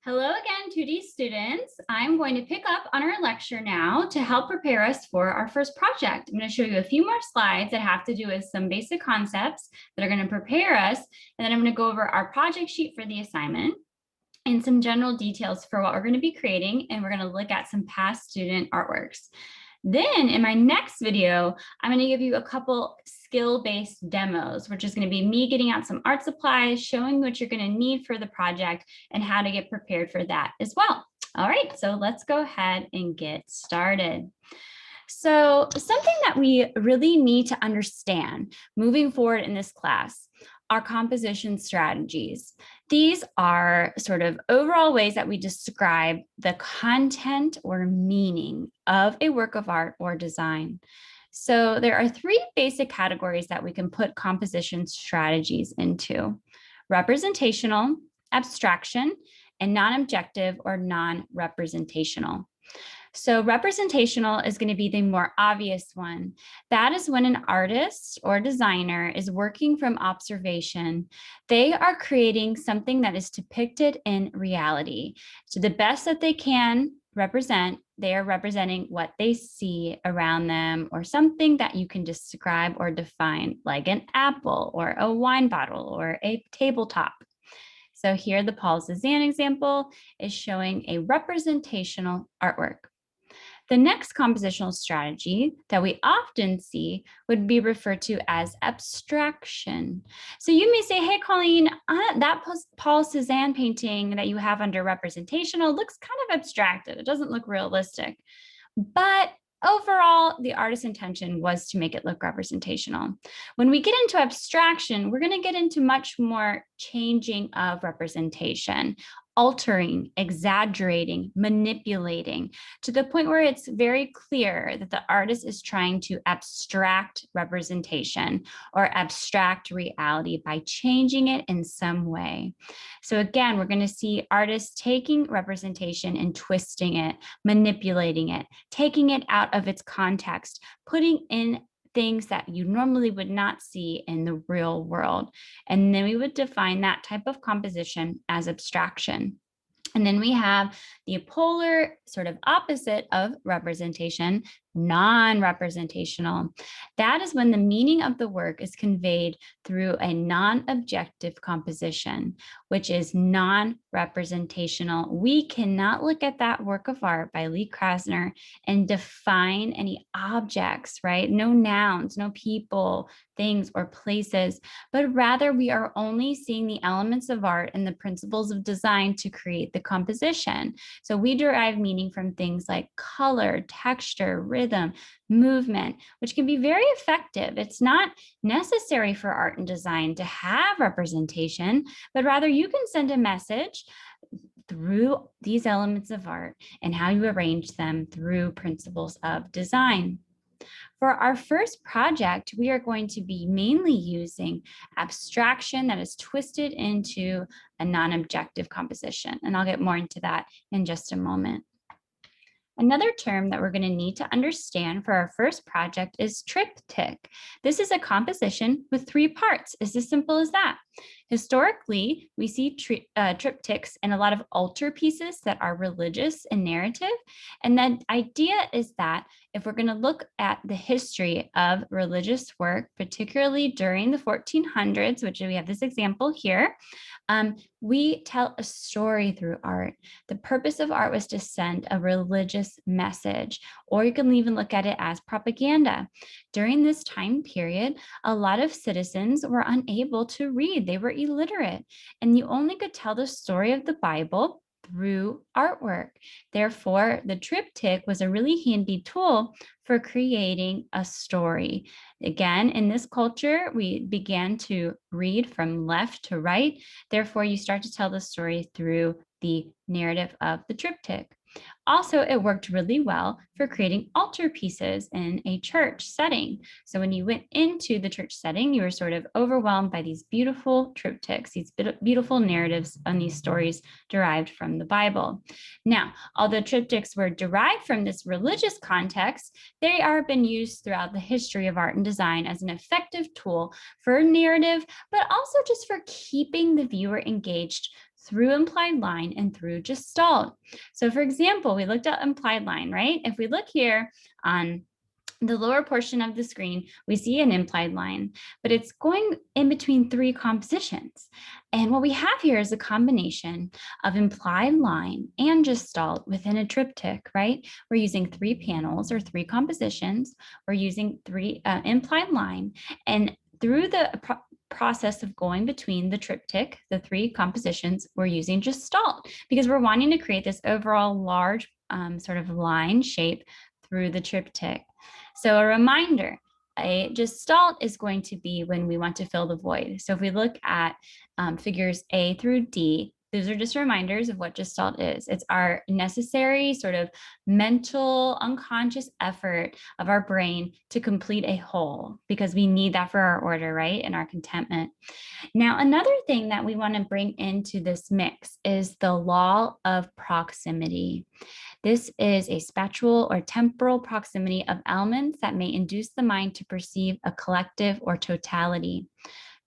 Hello again, 2D students. I'm going to pick up on our lecture now to help prepare us for our first project. I'm going to show you a few more slides that have to do with some basic concepts that are going to prepare us. And then I'm going to go over our project sheet for the assignment and some general details for what we're going to be creating. And we're going to look at some past student artworks. Then in my next video, I'm going to give you a couple skill-based demos, which is going to be me getting out some art supplies, showing what you're going to need for the project and how to get prepared for that as well. All right, so let's go ahead and get started. So something that we really need to understand moving forward in this class are composition strategies. These are sort of overall ways that we describe the content or meaning of a work of art or design. So there are three basic categories that we can put composition strategies into: representational, abstraction, and non-objective or non-representational. So representational is going to be the more obvious one. That is when an artist or designer is working from observation. They are creating something that is depicted in reality. To the best that they can represent, they are representing what they see around them or something that you can describe or define, like an apple or a wine bottle or a tabletop. So here the Paul Cézanne example is showing a representational artwork. The next compositional strategy that we often see would be referred to as abstraction. So you may say, hey, Colleen, that Paul Cézanne painting that you have under representational looks kind of abstracted. It doesn't look realistic. But overall, the artist's intention was to make it look representational. When we get into abstraction, we're going to get into much more changing of representation, altering, exaggerating, manipulating, to the point where it's very clear that the artist is trying to abstract representation or abstract reality by changing it in some way. So again, we're going to see artists taking representation and twisting it, manipulating it, taking it out of its context, putting in things that you normally would not see in the real world. And then we would define that type of composition as abstraction. And then we have the polar sort of opposite of representation, non-representational. That is when the meaning of the work is conveyed through a non-objective composition, which is non-representational. We cannot look at that work of art by Lee Krasner and define any objects, right? No nouns, no people, things, or places, but rather we are only seeing the elements of art and the principles of design to create the composition. So we derive meaning from things like color, texture, rhythm, movement, which can be very effective. It's not necessary for art and design to have representation, but rather you can send a message through these elements of art and how you arrange them through principles of design. For our first project, we are going to be mainly using abstraction that is twisted into a non-objective composition. And I'll get more into that in just a moment. Another term that we're going to need to understand for our first project is triptych. This is a composition with three parts. It's as simple as that. Historically, we see triptychs in a lot of altar pieces that are religious and narrative. And the idea is that if we're going to look at the history of religious work, particularly during the 1400s, which we have this example here, we tell a story through art. The purpose of art was to send a religious message, or you can even look at it as propaganda. During this time period, a lot of citizens were unable to read. They were illiterate, and you only could tell the story of the Bible through artwork. Therefore, the triptych was a really handy tool for creating a story. Again, in this culture, we began to read from left to right. Therefore, you start to tell the story through the narrative of the triptych. Also, it worked really well for creating altar pieces in a church setting. So when you went into the church setting, you were sort of overwhelmed by these beautiful triptychs, these beautiful narratives and these stories derived from the Bible. Now, although triptychs were derived from this religious context, they are been used throughout the history of art and design as an effective tool for narrative, but also just for keeping the viewer engaged through implied line, and through gestalt. So for example, we looked at implied line, right? If we look here on the lower portion of the screen, we see an implied line, but it's going in between three compositions. And what we have here is a combination of implied line and gestalt within a triptych, right? We're using three panels or three compositions. We're using three implied line, and through the process of going between the triptych, the three compositions, we're using gestalt because we're wanting to create this overall large sort of line shape through the triptych. So a reminder, a gestalt is going to be when we want to fill the void. So if we look at figures A through D, those are just reminders of what gestalt is. It's our necessary sort of mental, unconscious effort of our brain to complete a whole because we need that for our order, right? And our contentment. Now, another thing that we want to bring into this mix is the law of proximity. This is a spatial or temporal proximity of elements that may induce the mind to perceive a collective or totality.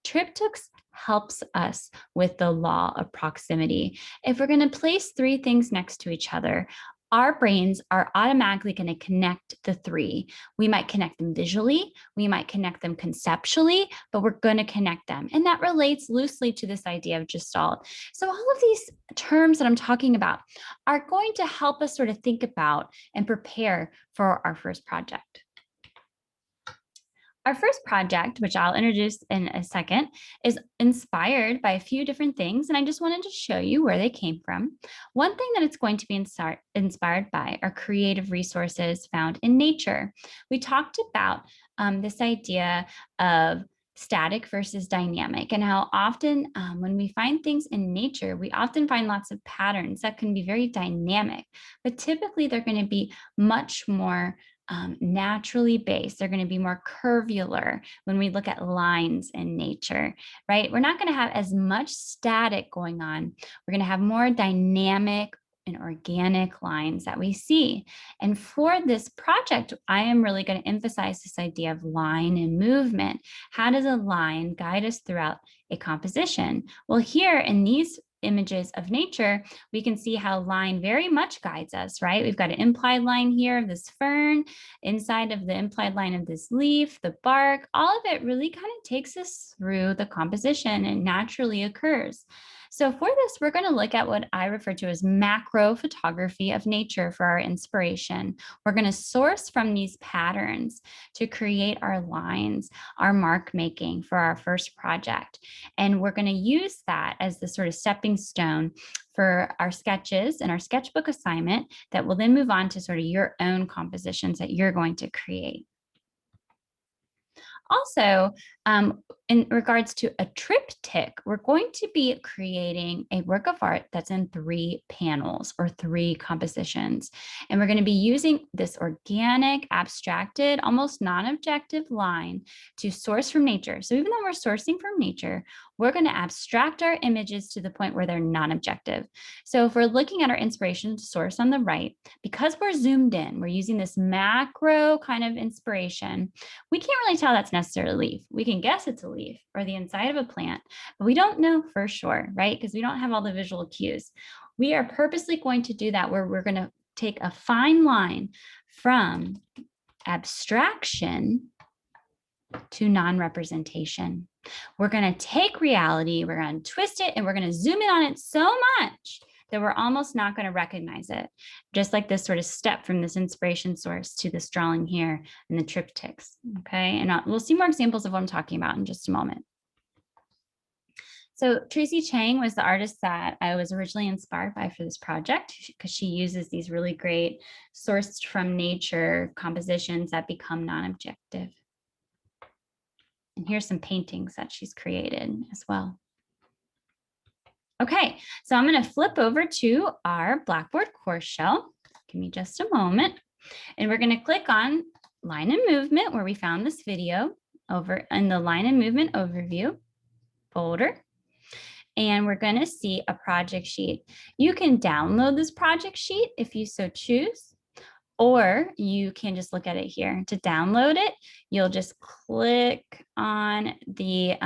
Triptychs helps us with the law of proximity. If we're going to place three things next to each other, our brains are automatically going to connect the three. We might connect them visually, we might connect them conceptually, but we're going to connect them. And that relates loosely to this idea of gestalt. So all of these terms that I'm talking about are going to help us sort of think about and prepare for our first project. Our first project, which I'll introduce in a second, is inspired by a few different things, and I just wanted to show you where they came from. One thing that it's going to be inspired by are creative resources found in nature. We talked about this idea of static versus dynamic and how often when we find things in nature, we often find lots of patterns that can be very dynamic, but typically they're going to be much more naturally based. They're going to be more curvular when we look at lines in nature, right? We're not going to have as much static going on. We're going to have more dynamic and organic lines that we see. And for this project, I am really going to emphasize this idea of line and movement. How does a line guide us throughout a composition? Well, here in these images of nature, we can see how line very much guides us, right? We've got an implied line here of this fern, inside of the implied line of this leaf, the bark, all of it really kind of takes us through the composition and naturally occurs. So for this, we're going to look at what I refer to as macro photography of nature for our inspiration. We're going to source from these patterns to create our lines, our mark making for our first project. And we're going to use that as the sort of stepping stone for our sketches and our sketchbook assignment that will then move on to sort of your own compositions that you're going to create. Also, in regards to a triptych, we're going to be creating a work of art that's in three panels or three compositions. And we're going to be using this organic, abstracted, almost non-objective line to source from nature. So even though we're sourcing from nature, we're going to abstract our images to the point where they're non-objective. So if we're looking at our inspiration source on the right, because we're zoomed in, we're using this macro kind of inspiration, we can't really tell that's necessarily a leaf. We can guess it's a leaf or the inside of a plant, but we don't know for sure, right? Because we don't have all the visual cues. We are purposely going to do that where we're going to take a fine line from abstraction to non-representation. We're going to take reality, we're going to twist it, and we're going to zoom in on it so much that we're almost not going to recognize it. Just like this sort of step from this inspiration source to this drawing here in the triptychs, okay? And we'll see more examples of what I'm talking about in just a moment. So Tracy Chang was the artist that I was originally inspired by for this project because she uses these really great sourced from nature compositions that become non-objective. And here's some paintings that she's created as well. Okay, so I'm going to flip over to our Blackboard course shell. Give me just a moment. And we're going to click on line and movement where we found this video over in the line and movement overview folder. And we're going to see a project sheet. You can download this project sheet if you so choose, Or you can just look at it here. To download it, you'll just click on the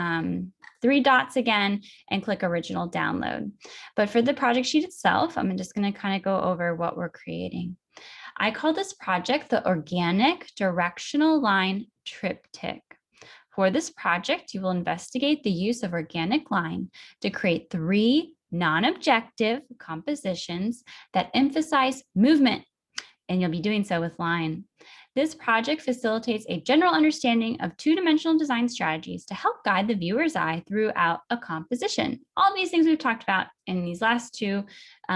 3 dots again and click original download. But for the project sheet itself, I'm just going to kind of go over what we're creating. I call this project the Organic Directional Line Triptych. For this project, you will investigate the use of organic line to create 3 non-objective compositions that emphasize movement, and you'll be doing so with line. This project facilitates a general understanding of 2-dimensional design strategies to help guide the viewer's eye throughout a composition. All these things we've talked about in these last 2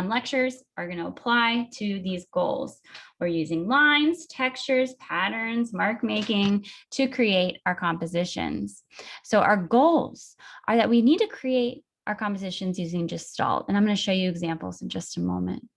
lectures are going to apply to these goals. We're using lines, textures, patterns, mark making to create our compositions. So our goals are that we need to create our compositions using Gestalt, and I'm going to show you examples in just a moment.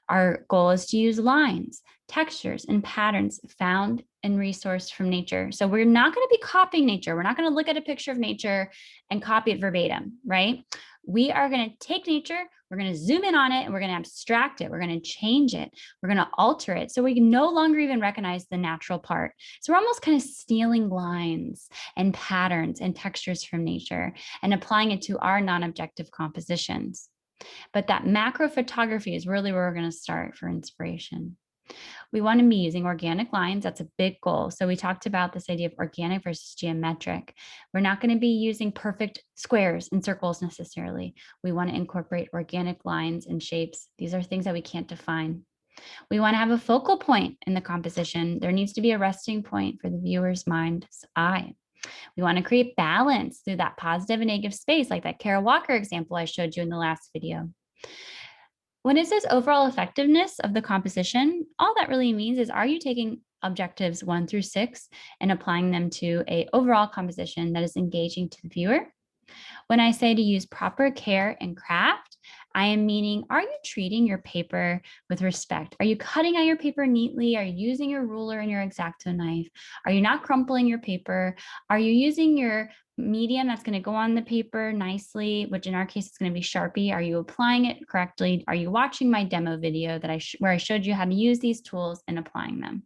Our goal is to use lines, textures, and patterns found and resourced from nature. So we're not going to be copying nature. We're not going to look at a picture of nature and copy it verbatim, right? We are going to take nature, we're going to zoom in on it, and we're going to abstract it. We're going to change it. We're going to alter it. So we can no longer even recognize the natural part. So we're almost kind of stealing lines and patterns and textures from nature and applying it to our non-objective compositions. But that macro photography is really where we're going to start for inspiration. We want to be using organic lines. That's a big goal. So we talked about this idea of organic versus geometric. We're not going to be using perfect squares and circles necessarily. We want to incorporate organic lines and shapes. These are things that we can't define. We want to have a focal point in the composition. There needs to be a resting point for the viewer's mind's eye. We want to create balance through that positive and negative space, like that Kara Walker example I showed you in the last video. When it says overall effectiveness of the composition, all that really means is, are you taking objectives 1 through 6 and applying them to an overall composition that is engaging to the viewer? When I say to use proper care and craft, I am meaning, are you treating your paper with respect? Are you cutting out your paper neatly? Are you using your ruler and your X-Acto knife? Are you not crumpling your paper? Are you using your medium that's going to go on the paper nicely, which in our case is going to be Sharpie? Are you applying it correctly? Are you watching my demo video that where I showed you how to use these tools and applying them?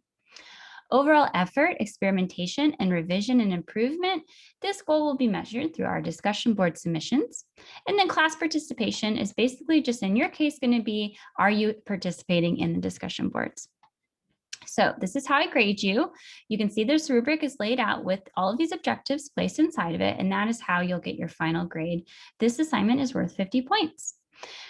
Overall effort, experimentation, and revision and improvement, this goal will be measured through our discussion board submissions. And then class participation is basically just in your case going to be, are you participating in the discussion boards? So this is how I grade you. You can see this rubric is laid out with all of these objectives placed inside of it, and that is how you'll get your final grade. This assignment is worth 50 points.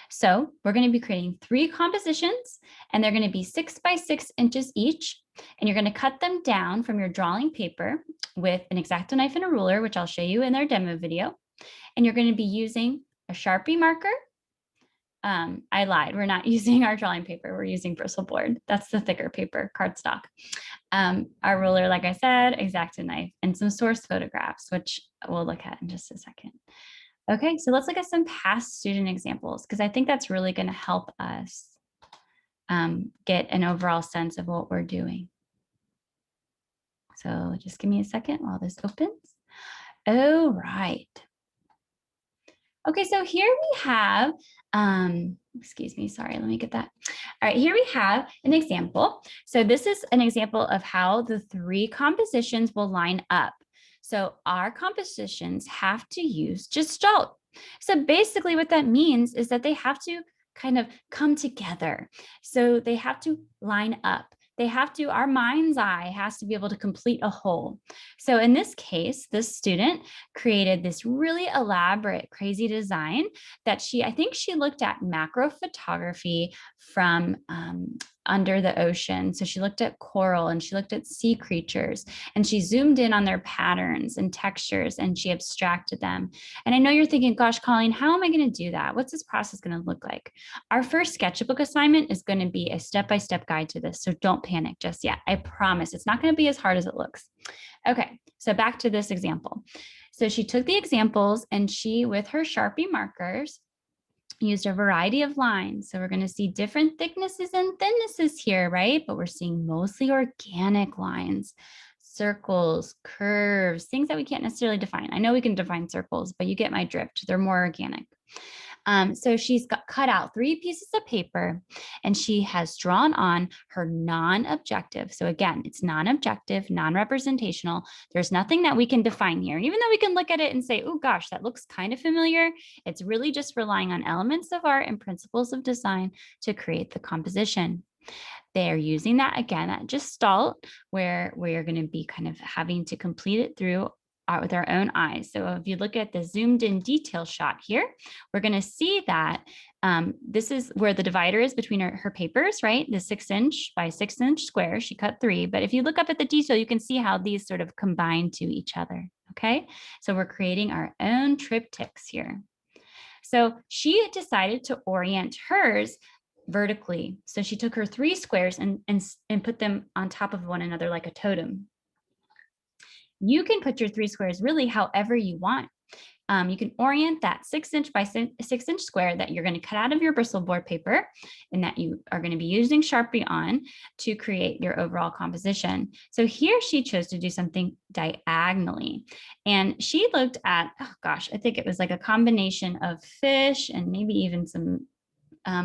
So we're going to be creating 3 compositions, and they're going to be 6 by 6 inches each. And you're going to cut them down from your drawing paper with an X-Acto knife and a ruler, which I'll show you in their demo video. And you're going to be using a Sharpie marker. I lied. We're not using our drawing paper. We're using Bristolboard. That's the thicker paper, cardstock. Our ruler, like I said, X-Acto knife, and some source photographs, which we'll look at in just a second. Okay, so let's look at some past student examples, because I think that's really going to help us get an overall sense of what we're doing. So just give me a second while this opens. Oh, right. Okay, so here we have, excuse me, sorry, let me get that. All right, here we have an example. So this is an example of how the 3 compositions will line up. So our compositions have to use Gestalt. So basically what that means is that they have to kind of come together. So they have to line up. They have to, our mind's eye has to be able to complete a whole. So in this case, this student created this really elaborate, crazy design that I think she looked at macro photography from under the ocean. So she looked at coral and she looked at sea creatures and she zoomed in on their patterns and textures and she abstracted them. And I know you're thinking, gosh, Colleen, how am I going to do that? What's this process going to look like? Our first sketchbook assignment is going to be a step-by-step guide to this. So don't panic just yet. I promise it's not going to be as hard as it looks. Okay, so back to this example. So she took the examples and she, with her Sharpie markers, used a variety of lines. So we're going to see different thicknesses and thinnesses here, right? But we're seeing mostly organic lines, circles, curves, things that we can't necessarily define. I know we can define circles, but you get my drift. They're more organic. So she's cut out 3 pieces of paper and she has drawn on her non-objective. So again, it's non-objective, non-representational. There's nothing that we can define here. And even though we can look at it and say, oh gosh, that looks kind of familiar, it's really just relying on elements of art and principles of design to create the composition. They're using that again at Gestalt, where we're going to be kind of having to complete it through with our own eyes. So if you look at the zoomed in detail shot here, we're going to see that this is where the divider is between her papers, right? The 6-inch by 6-inch square. She cut 3. But if you look up at the detail, you can see how these sort of combine to each other. Okay, so we're creating our own triptychs here. So she decided to orient hers vertically. So she took her 3 squares and put them on top of one another like a totem. You can put your 3 squares really however you want. You can orient that 6-inch by 6-inch square that you're going to cut out of your bristle board paper and that you are going to be using Sharpie on to create your overall composition. So here she chose to do something diagonally. And she looked at, oh gosh, I think it was like a combination of fish and maybe even some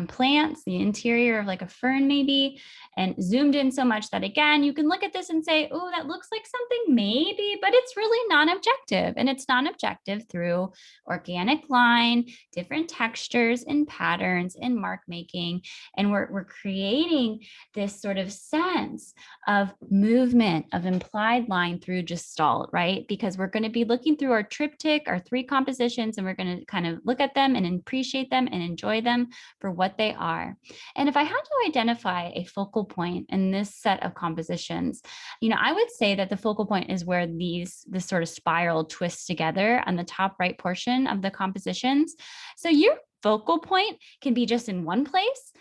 plants, the interior of like a fern maybe, and zoomed in so much that again, you can look at this and say, oh, that looks like something maybe, but it's really non-objective. And it's non-objective through organic line, different textures and patterns and mark making. And we're creating this sort of sense of movement, of implied line through Gestalt, right? Because we're going to be looking through our triptych, our 3 compositions, and we're going to kind of look at them and appreciate them and enjoy them for what they are. And if I had to identify a focal point in this set of compositions, I would say that the focal point is where this sort of spiral twists together on the top right portion of the compositions. So your focal point can be just in one place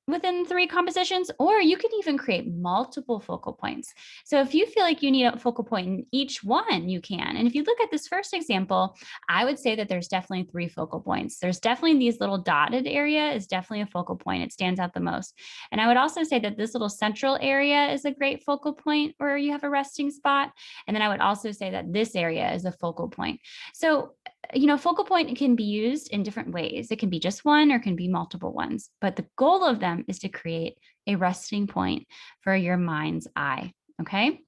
within 3 compositions, or you can even create multiple focal points. So if you feel like you need a focal point in each one, you can. And if you look at this first example, I would say that there's definitely 3 focal points. There's definitely these little dotted area is definitely a focal point. It stands out the most. And I would also say that this little central area is a great focal point where you have a resting spot. And then I would also say that this area is a focal point. So focal point can be used in different ways. It can be just one or can be multiple ones, but the goal of them is to create a resting point for your mind's eye, okay?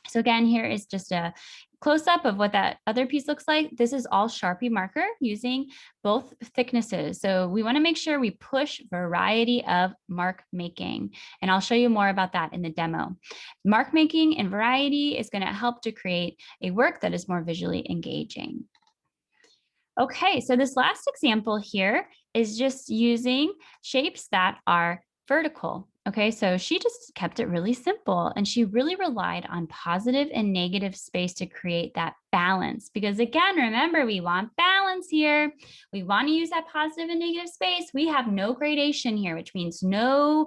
So again, here is just a close-up of what that other piece looks like. This is all Sharpie marker using both thicknesses. So we want to make sure we push variety of mark making. And I'll show you more about that in the demo. Mark making and variety is going to help to create a work that is more visually engaging. Okay, so this last example here is just using shapes that are vertical. Okay, so she just kept it really simple and she really relied on positive and negative space to create that balance. Because again, remember, we want balance here. We want to use that positive and negative space. We have no gradation here, which means no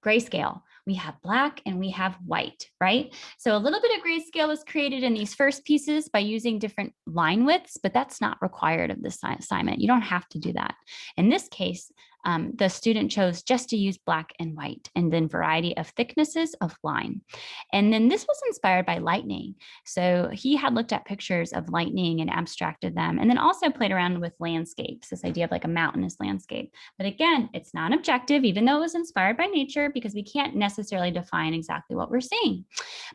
grayscale. We have black and we have white, right? So a little bit of grayscale was created in these first pieces by using different line widths, but that's not required of this assignment. You don't have to do that. In this case, the student chose just to use black and white and then variety of thicknesses of line. And then this was inspired by lightning. So he had looked at pictures of lightning and abstracted them, and then also played around with landscapes, this idea of like a mountainous landscape. But again, it's not objective, even though it was inspired by nature, because we can't necessarily define exactly what we're seeing.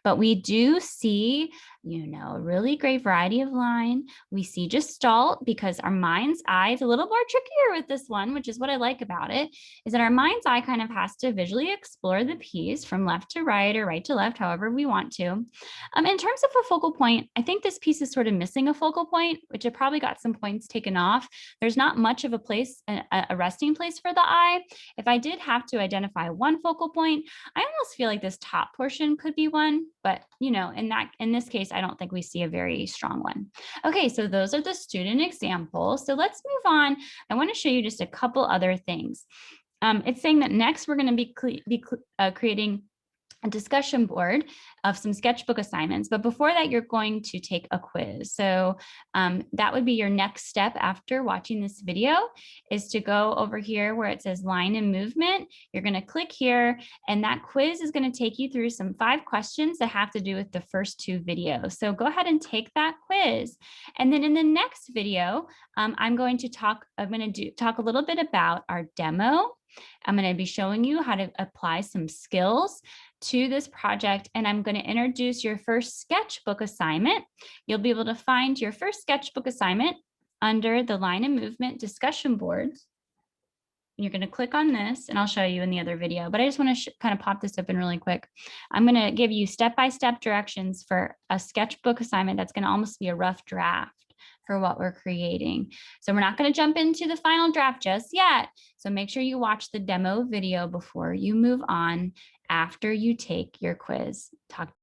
But we do see, a really great variety of line. We see Gestalt because our mind's eye is a little more trickier with this one, which is what I like about it, is that our mind's eye kind of has to visually explore the piece from left to right or right to left, however we want to. In terms of a focal point, I think this piece is sort of missing a focal point, which it probably got some points taken off. There's not much of a place, a resting place for the eye. If I did have to identify one focal point, I almost feel like this top portion could be one, but in this case, I don't think we see a very strong one. Okay, so those are the student examples. So let's move on. I want to show you just a couple other things. It's saying that next we're going to be creating a discussion board of some sketchbook assignments. But before that, you're going to take a quiz. So that would be your next step after watching this video, is to go over here where it says line and movement. You're going to click here, and that quiz is going to take you through some 5 questions that have to do with the first 2 videos. So go ahead and take that quiz. And then in the next video, I'm going to talk a little bit about our demo. I'm going to be showing you how to apply some skills to this project, and I'm going to introduce your first sketchbook assignment. You'll be able to find your first sketchbook assignment under the line and movement discussion boards. You're going to click on this, and I'll show you in the other video, but I just want to kind of pop this open really quick. I'm going to give you step-by-step directions for a sketchbook assignment that's going to almost be a rough draft for what we're creating. So we're not going to jump into the final draft just yet. So make sure you watch the demo video before you move on after you take your quiz. Talk